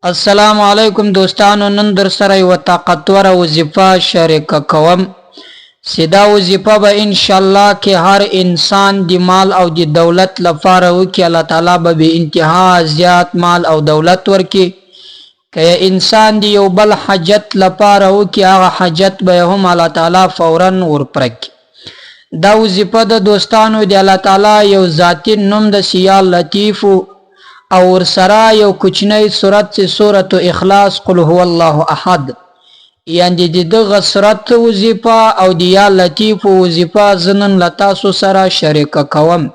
السلام علیکم دوستانو، نن در سره یو طاقتور وظیفه شریک کوم. سیدا وظیفه به ان شاء الله کې هر انسان د مال او د دولت لپاره وکي. الله تعالی به انتها زیات مال او دولت ورکي. که انسان دی یو بل حاجت لپاره وکي، هغه حاجت به هم الله تعالی فورا ورپرکي. دا وظیفه د دوستانو دی الله تعالی یو ذاتی نوم د سیا لطیف او ورسره یو کوچنی صورت چې سورۃ اخلاص قل هو الله احد، یعنی د دغه صورت وظیفه او د یا لطیف وظیفه زنن لتاسو سره شریک کوم.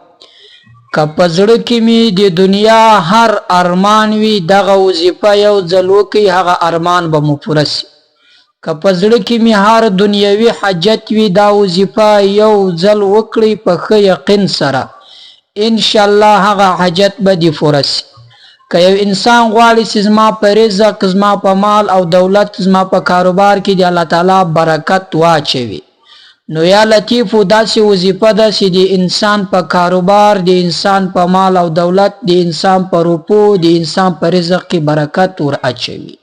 که په زړه کې می د دنیا هر ارمان وي، دغه وظیفه یو ځل وکړئ، هغه ارمان به مو پوره سي. که په زړه کې می هر دنیوي حاجت وي، دا وظیفه یو ځل وکړئ په ښه یقین سره، ان شاء الله هغه حاجت به دی پوره سي. که یو انسان غواړي چې زما په رزق، زما په مال او دولت، زما په کاروبار کې دی الله تعالی برکت واچوي، نو یا لطیف داسې وظیفه ده چې د انسان په کاروبار، د انسان په مال او دولت، د انسان په روپو، د انسان په رزق کې برکت ور اچوي.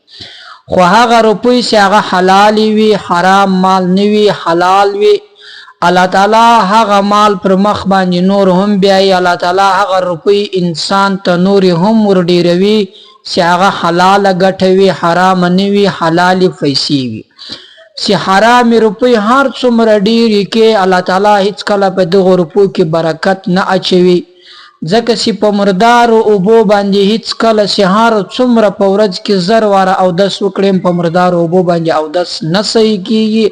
خو هغه روپۍ چې هغه حلال وي، حرام مال نه وي، حلال وي، الله تعالی هغه مال پر مخ باندې نور هم بیایي. الله تعالی هغه روپۍ انسان ته نور هم ور ډیروي چې هغه حلاله ګټه وي، حرام نه وي، حلالې پیسې وي. چې حرام روپۍ هر څومره ډیرې کې، الله تعالی هیڅ کله په دغه روپو کې برکت نه اچوي، ځکه چې په مردارو اوبو باندې هیڅ کله چې هر څومره په ورځ کې 1000 واره اودس وکړم، په مردارو اوبو باندې اودس نه صحیح کیږي.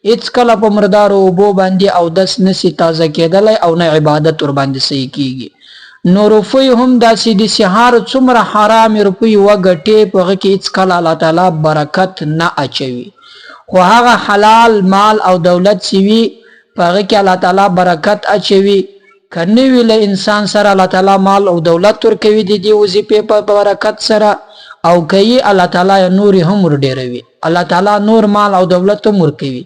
هیڅ کله په مردارو اوبو باندې اودس نسی تازه کېدلی او نه عبادت ور باندې صحیح کیږي. نو روپۍ هم داسې دي چې هر څومره حرام روپۍ وګټې، په هغه کې هیڅ کله الله تعالی برکت نه اچوي. خو هغه حلال مال او دولت چې وي، په هغه کې الله تعالی برکت اچوي. که نه وي له انسان سره الله تعالی مال او دولت ورکوي د دې وظیفې په برکت سره، او که یې الله تعالی نور هم ور ډیروي، الله تعالی نور مال او دولت هم ورکوي.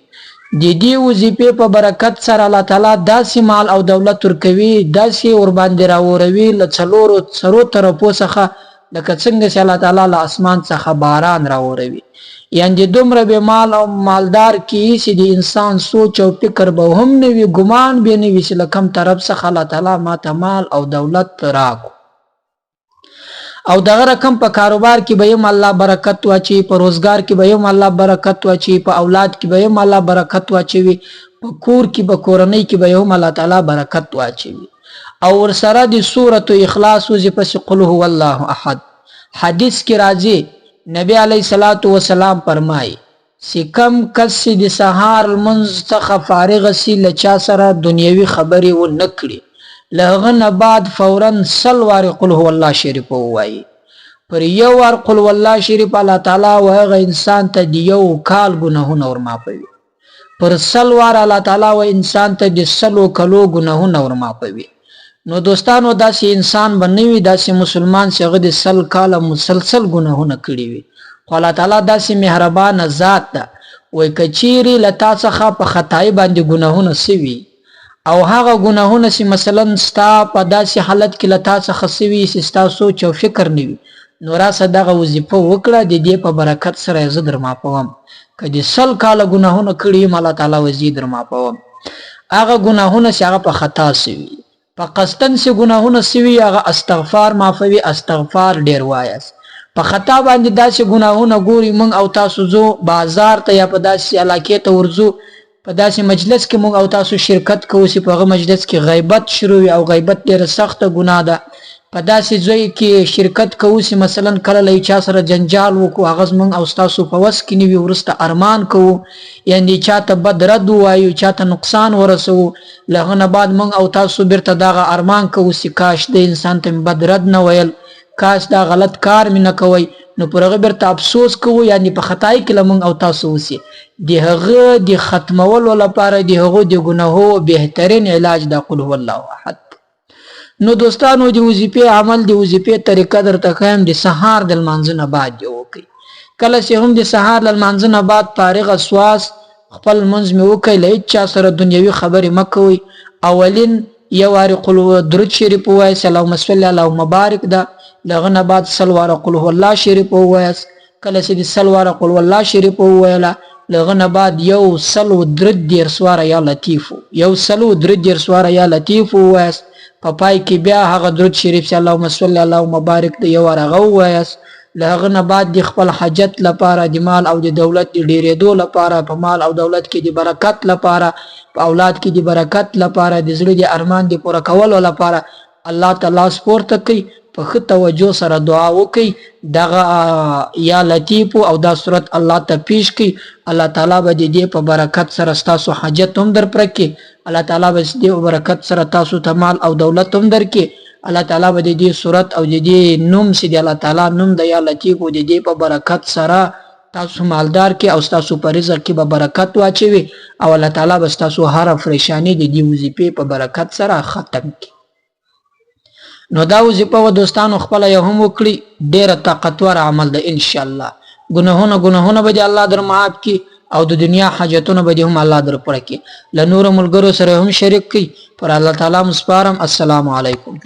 د دې وظیفې په برکت سره الله تعالی داسې مال او دولت ورکوي، داسې ور باندې راوروي له څلورو سرو طرفو څخه، لکه څنګه چې الله تعالی له اسمان څخه باران راوروي. یعنی دومره به مال او مالدار کی چې د انسان سوچ او فکر به هم نه وي، ګمان به نه وي چې له کوم طرف څخه الله تعالی ماته مال او دولت راکو. او دغه رقم په کاروبار کې به هم الله برکت واچي، په روزګار کې به هم الله برکت واچي، په اولاد کې به هم الله برکت واچوي، په کور کې به کورنۍ کې به هم الله تعالی برکت واچوي. او ورسره د سورۃ اخلاص وظیفه قل هو الله احد حدیث کې راځي، نبی علیه الصلاۃ والسلام فرمایي چې کم کس د سهار لمونځ څخه فارغ سي، له چا سره دنیوي خبرې ونه کړي، له هغه نه بعد فورا 100 وارې قل هو الله شریف ووایي. پر یو وار قل هو الله شریف الله تعالی هغه انسان ته د یو کال ګناهونه ورماپوي. پر 100 وار الله تعالی انسان ته د 100 کلو ګناهونه ورماپوي. نو دوستانو داسې انسان به نه وي، داسې مسلمان چې هغه د 100 کاله مسلسل ګناهونه کړي وي. خو الله تعالی داسې مهربانه ذات ده، وایي که چیرې له تا څخه په خطایي باندې ګناهونه سوي، او هغه ګناهونه چې مثلا ستا په داسې حالت کې له تا څخه سوي چې ستا سوچ او فکر نه وي، نو راسه دغه وظیفه وکړه، د دې په برکت سره یې زه در ماپوم. که د 100 کاله ګناهونه کړي یم، الله تعالی وایي زه در ماپوم. هغه ګناهونه چې هغه په خطا سوي، په قصدن چې ګناهونه سوي، هغه استغفار معافوي، استغفار ډیر وایاست. په خطا باندې داسې ګناهونه ګوري موږ او تاسو ځو بازار ته یا په داسې علاقې ته ورځو، په داسې مجلس کې موږ او تاسو شرکت کوو چې په هغه مجلس کې غیبت شروع وي، او غیبت ډیره سخته ګناه ده. په داسې ځای کې شرکت کوو چې مثلا کله له چا سره جنجال وکړو، هغه زموږ او ستاسو په وس کې نه وي، وروسته ارمان کوو، یعنی چاته بد رد ووایو، چاته نقصان ورسوو، له هغه نه بعد موږ او تاسو بیرته دغه ارمان کوو چې کاش د انسان ته مې بد رد نه ویل، کاش دا غلط کار مې نه کوی. نو پر هغه بیرته افسوس کوو، یعنی په خطای کې له موږ او تاسو وسي. د هغه د ختمولو لپاره د هغو د ګناهو بهترین علاج دا قل هو الله احد. نو دوستانو د وظیفې عمل، د وظیفې طریقه درته ښیم. د سهار د لمانځه نه بعد یې وکړئ. کله چې هم د سهار له لمانځه نه بعد فارغ سواس خپل لمونځ مې وکړئ، له هېڅ چا سره دنیوي خبرې مه کوئ. اولین یو وارې درود شریف ووایئ، اللهم صل اللهم بارک ده، لغه نه بعد سلوار قل هو الله شریف ووایاست کله چې سلوار قل هو الله شریف وویلا لغه نه بعد یو سلو درد دیر سوار یا لطیف یو سلو درد دیر سوار یا لطیف ووایاست په پای کې بیا هغه درود شریف چې اللهم صل اللهم بارک دی یو هغه ووایاست لغه نه بعد د خپل حاجت لپاره د مال او د دولت د ډیرېدو لپاره په مال او دولت کې د برکت لپاره په اولاد کې د برکت لپاره د زړه د ارمان د پوره کولو لپاره الله تعالی سپورت کوي په ښه توجه سره دعا وکړي دغه یا لطیف او دا صورت الله ته پیش کړي الله تعالی به دې په برکت سره تاسو حاجت هم در پر کړي الله تعالی به دې په برکت سره تاسو ته مال او دولت هم در کړي الله تعالی به دې صورت او دې نوم چې الله تعالی نوم د یا لطیف او دې په برکت سره تاسو مالدار کې او تاسو په رزق کې به برکت واچوي او الله تعالی به تاسو هر پریشانی د دې وظیفه په برکت سره ختم کړي نو دا وظیفه و دوستانو خپل یو هم وکړي ډیره طاقتور عمل ده ان شاء الله ګناهونه به الله در معاف کړي او د دنیا حاجتونه به هم الله در پوره کړي له نور ملګرو سره هم شریک کړي پر الله تعالی مسپارم السلام علیکم